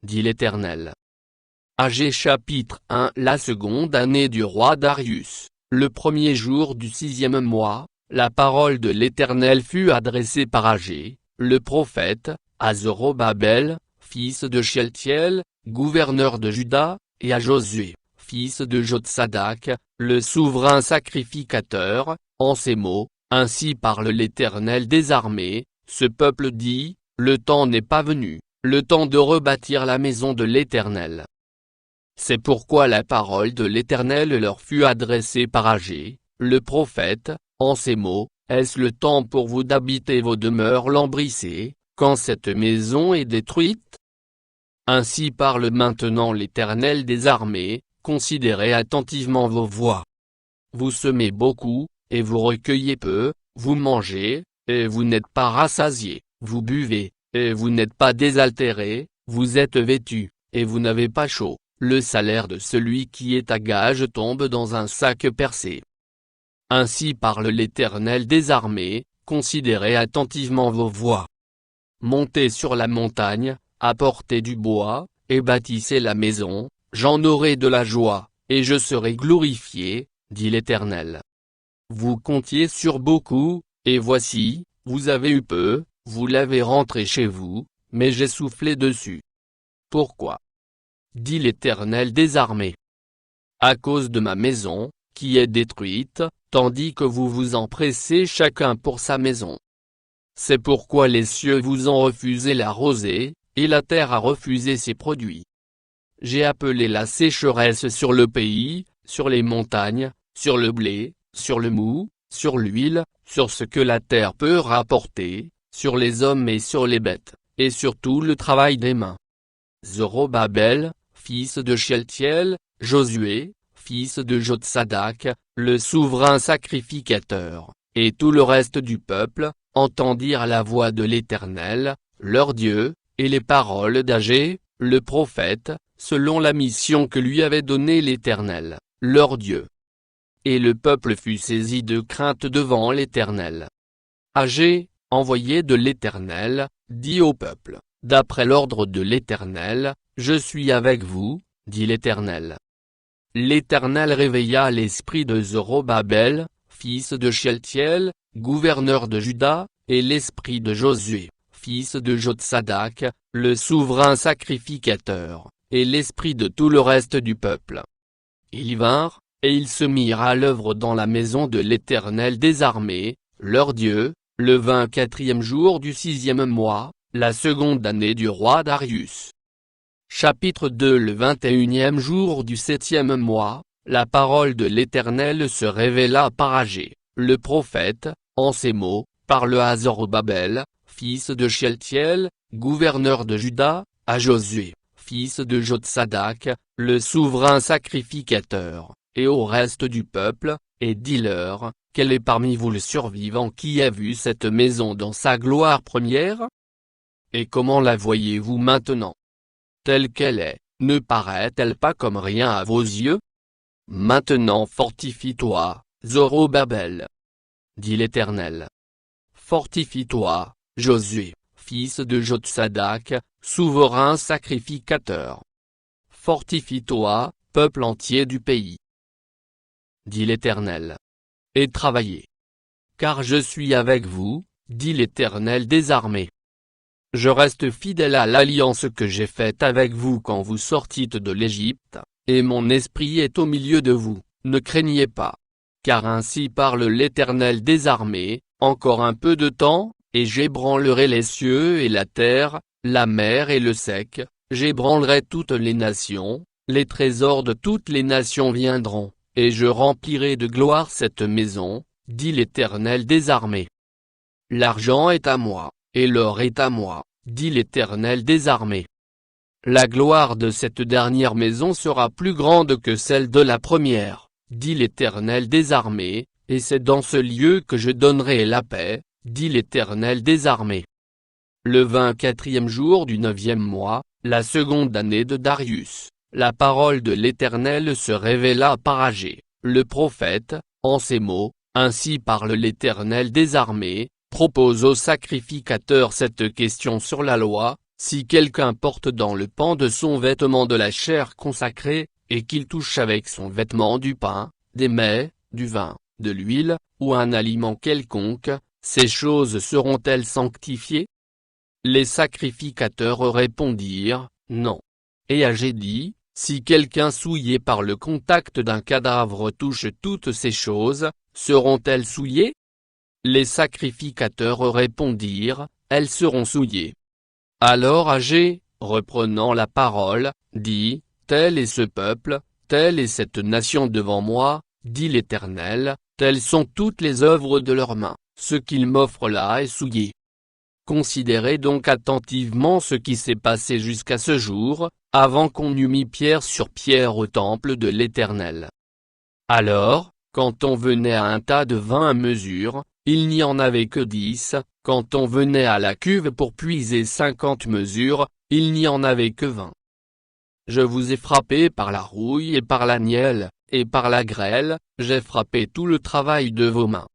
dit l'Éternel. Agée chapitre 1. La seconde année du roi Darius, le premier jour du 6e mois, la parole de l'Éternel fut adressée par Agée, le prophète, à Zorobabel, fils de Shealtiel, gouverneur de Juda, et à Josué, fils de Jotsadak, le souverain sacrificateur, en ces mots: Ainsi parle l'Éternel des armées, ce peuple dit, le temps n'est pas venu, le temps de rebâtir la maison de l'Éternel. C'est pourquoi la parole de l'Éternel leur fut adressée par Agée, le prophète, en ces mots: Est-ce le temps pour vous d'habiter vos demeures lambrissées, quand cette maison est détruite? Ainsi parle maintenant l'Éternel des armées, considérez attentivement vos voies. Vous semez beaucoup, et vous recueillez peu, vous mangez, et vous n'êtes pas rassasiés, vous buvez, et vous n'êtes pas désaltérés, vous êtes vêtus, et vous n'avez pas chaud, le salaire de celui qui est à gage tombe dans un sac percé. Ainsi parle l'Éternel des armées, considérez attentivement vos voies. Montez sur la montagne, apportez du bois, et bâtissez la maison, j'en aurai de la joie, et je serai glorifié, dit l'Éternel. Vous comptiez sur beaucoup, et voici, vous avez eu peu, vous l'avez rentré chez vous, mais j'ai soufflé dessus. Pourquoi? Dit l'Éternel des armées. À cause de ma maison, qui est détruite, tandis que vous vous empressez chacun pour sa maison. C'est pourquoi les cieux vous ont refusé la rosée, et la terre a refusé ses produits. J'ai appelé la sécheresse sur le pays, sur les montagnes, sur le blé, sur le mou, sur l'huile, sur ce que la terre peut rapporter, sur les hommes et sur les bêtes, et sur tout le travail des mains. Zorobabel, fils de Shealtiel, Josué, fils de Jotsadak, le souverain sacrificateur, et tout le reste du peuple, entendirent la voix de l'Éternel, leur Dieu, et les paroles d'Agée, le prophète, selon la mission que lui avait donnée l'Éternel, leur Dieu. Et le peuple fut saisi de crainte devant l'Éternel. Agée, envoyé de l'Éternel, dit au peuple: D'après l'ordre de l'Éternel, je suis avec vous, dit l'Éternel. L'Éternel réveilla l'esprit de Zorobabel, fils de Shealtiel, gouverneur de Juda, et l'esprit de Josué, fils de Jotsadak, le souverain sacrificateur, et l'esprit de tout le reste du peuple. Ils vinrent, et ils se mirent à l'œuvre dans la maison de l'Éternel des armées, leur Dieu, le 24e jour du 6e mois, la seconde année du roi Darius. Chapitre 2. Le 21e jour du 7e mois, la parole de l'Éternel se révéla par Agée, le prophète, en ces mots: Parle à Zorobabel, fils de Shealtiel, gouverneur de Juda, à Josué, fils de Jotsadak, le souverain sacrificateur, et au reste du peuple, et dis-leur: Quel est parmi vous le survivant qui a vu cette maison dans sa gloire première? Et comment la voyez-vous maintenant? Telle qu'elle est, ne paraît-elle pas comme rien à vos yeux? Maintenant fortifie-toi, Zorobabel, dit l'Éternel. Fortifie-toi, Josué, fils de Jotsadak, souverain sacrificateur. Fortifie-toi, peuple entier du pays, dit l'Éternel. Et travaillez. Car je suis avec vous, dit l'Éternel des armées. Je reste fidèle à l'alliance que j'ai faite avec vous quand vous sortîtes de l'Égypte, et mon esprit est au milieu de vous, ne craignez pas. Car ainsi parle l'Éternel des armées, encore un peu de temps, et j'ébranlerai les cieux et la terre, la mer et le sec, j'ébranlerai toutes les nations, les trésors de toutes les nations viendront, et je remplirai de gloire cette maison, dit l'Éternel des armées. L'argent est à moi, et l'or est à moi, dit l'Éternel des armées. La gloire de cette dernière maison sera plus grande que celle de la première, dit l'Éternel des armées, et c'est dans ce lieu que je donnerai la paix, dit l'Éternel des armées. Le 24e jour du 9e mois, la seconde année de Darius, la parole de l'Éternel se révéla par Agée, le prophète, en ces mots: Ainsi parle l'Éternel des armées, propose au sacrificateur cette question sur la loi: si quelqu'un porte dans le pan de son vêtement de la chair consacrée, et qu'il touche avec son vêtement du pain, des mets, du vin, de l'huile, ou un aliment quelconque, ces choses seront-elles sanctifiées? Les sacrificateurs répondirent, non. Et Agé dit, si quelqu'un souillé par le contact d'un cadavre touche toutes ces choses, seront-elles souillées? Les sacrificateurs répondirent, elles seront souillées. Alors Agé, reprenant la parole, dit, tel est ce peuple, telle est cette nation devant moi, dit l'Éternel, telles sont toutes les œuvres de leurs mains, ce qu'ils m'offrent là est souillé. Considérez donc attentivement ce qui s'est passé jusqu'à ce jour, avant qu'on eût mis pierre sur pierre au temple de l'Éternel. Alors, quand on venait à un tas de vin à mesure, il n'y en avait que 10, quand on venait à la cuve pour puiser 50 mesures, il n'y en avait que 20. Je vous ai frappé par la rouille et par la nielle, et par la grêle, j'ai frappé tout le travail de vos mains.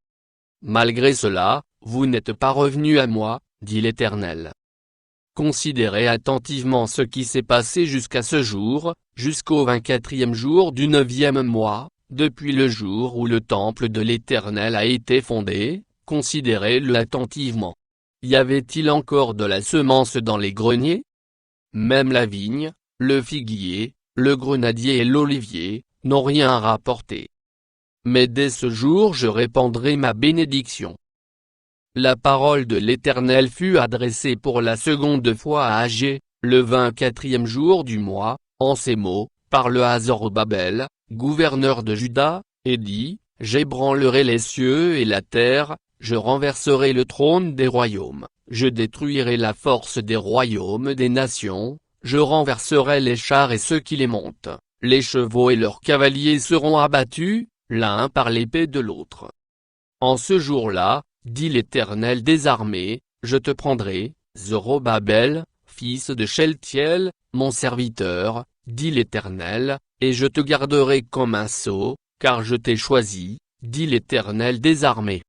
Malgré cela, vous n'êtes pas revenus à moi, dit l'Éternel. Considérez attentivement ce qui s'est passé jusqu'à ce jour, jusqu'au 24e jour du 9e mois, depuis le jour où le temple de l'Éternel a été fondé, considérez-le attentivement. Y avait-il encore de la semence dans les greniers? Même la vigne, le figuier, le grenadier et l'olivier, n'ont rien rapporté. Mais dès ce jour je répandrai ma bénédiction. La parole de l'Éternel fut adressée pour la seconde fois à Agé, le 24e jour du mois, en ces mots, par le Zorobabel, gouverneur de Juda, et dit, j'ébranlerai les cieux et la terre, je renverserai le trône des royaumes, je détruirai la force des royaumes des nations, je renverserai les chars et ceux qui les montent, les chevaux et leurs cavaliers seront abattus, l'un par l'épée de l'autre. En ce jour-là, dit l'Éternel des armées, je te prendrai, Zorobabel, fils de Sheltiel, mon serviteur, dit l'Éternel, et je te garderai comme un sceau, car je t'ai choisi, dit l'Éternel des armées.